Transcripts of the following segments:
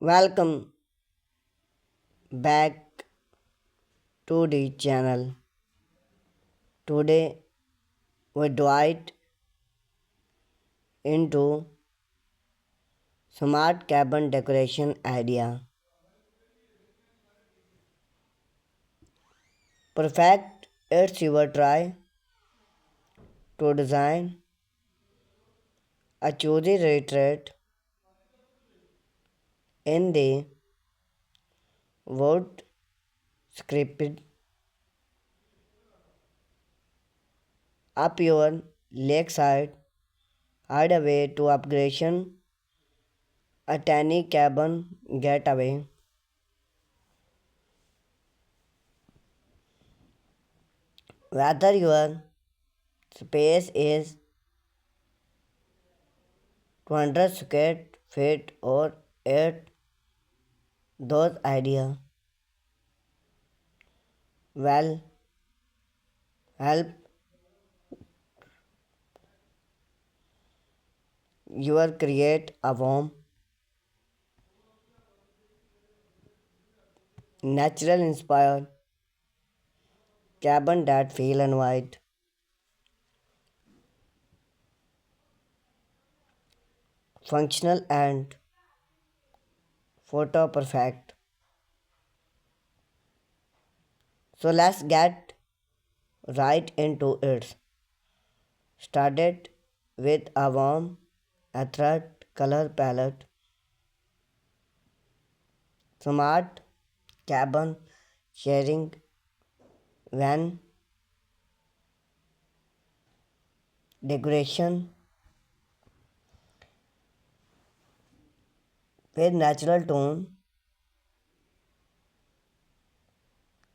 Welcome back to the channel. Today we dive into smart cabin decoration idea. Perfect, it's your try to design a cozy retreat in the wood scripted up your lakeside hideaway to upgradation a tiny cabin getaway. Whether your space is 200 square feet or 8, those ideas will help you create a warm, natural inspired cabin that feel invited, functional and photo perfect. So let's get right into it. Started with a warm, ethereal color palette, smart cabin sharing when decoration with natural tone.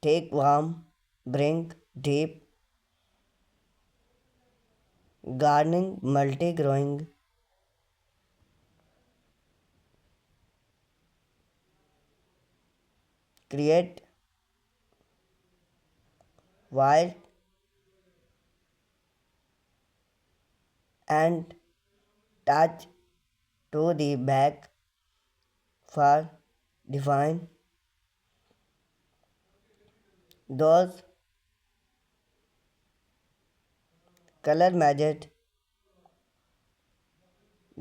Take warm, bring deep, gardening, multi-growing, create wild and touch to the back for define those color matched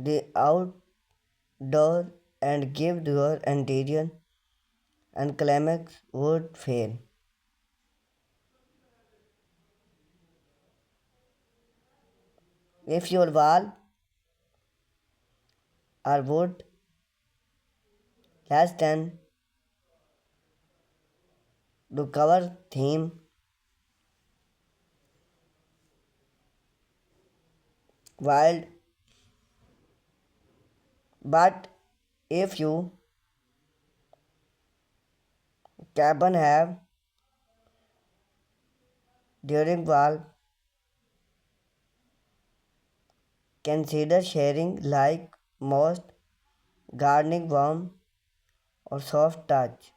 the outdoor and give your interior and climax would fail. If your wall are wood less than to cover theme wild, but if you cabin have during wall, consider sharing like most gardening warm or soft touch.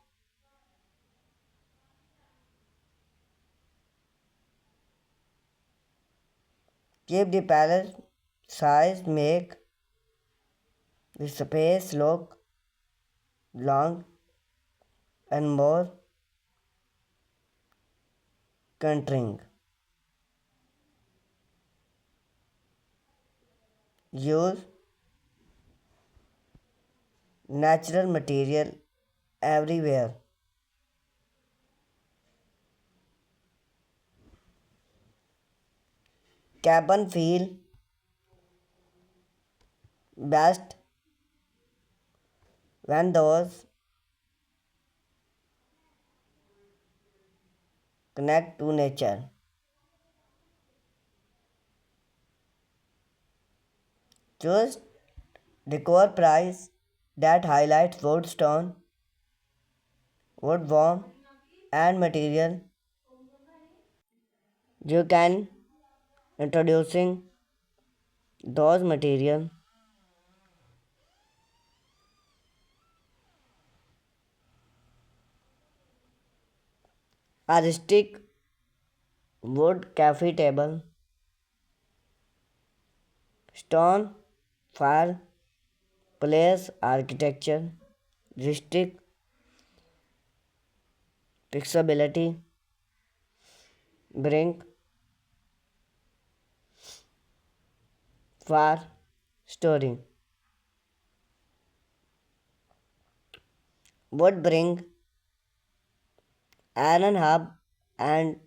Keep the palette size, make the space look long and more constrained. Use natural material everywhere. Cabin feel best when those connect to nature. Choose decor price that highlights wood stone, wood warm and material. You can introducing those material a rustic wood cafe table, stone fireplace architecture, Rustic flexibility, bring for storing. Would bring iron hub and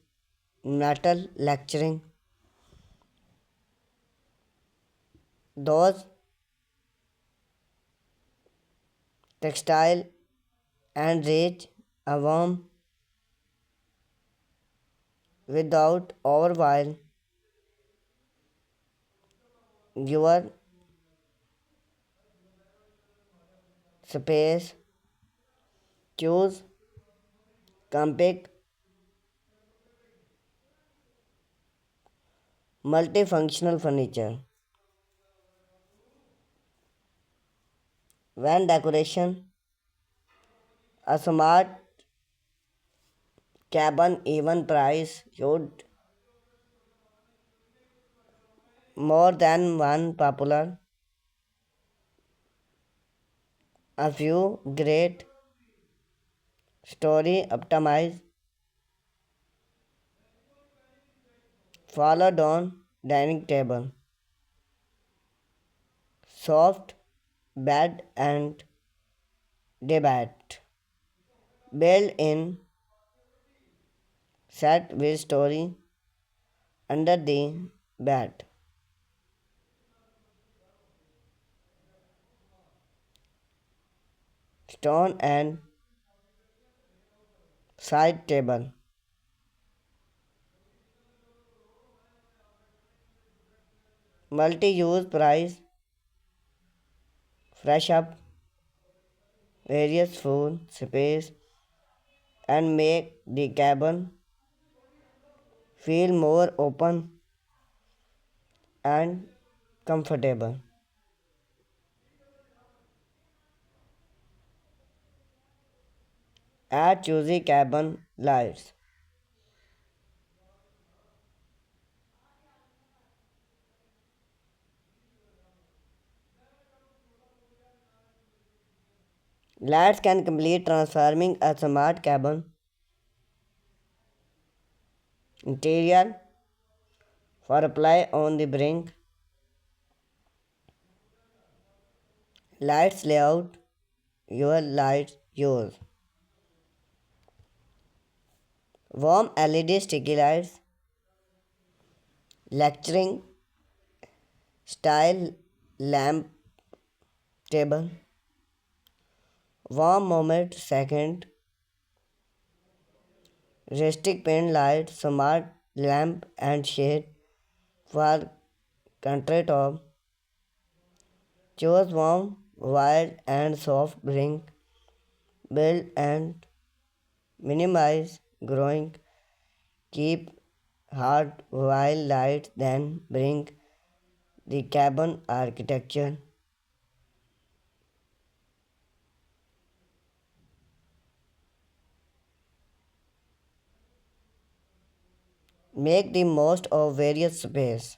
metal lecturing. Those textile and reach a warm without overwhelm your space. Choose compact multifunctional furniture. When decoration, a smart cabin even price should more than one popular. A few great story optimize followed on dining table, soft bed and debate. Built in set with story under the bed. Stone and side table. Multi-use price, fresh up, various food, space, and make the cabin feel more open and comfortable. Add choosy cabin lights. Lights can complete transforming a smart cabin interior for apply on the brink. Lights layout, your lights yours. Warm LED sticky lights, lecturing style lamp table, warm moment second, rustic paint light, smart lamp and shade for country top. Choose warm, wide and soft brink, build and minimize growing, keep hard while light then bring the cabin architecture. Make the most of various space.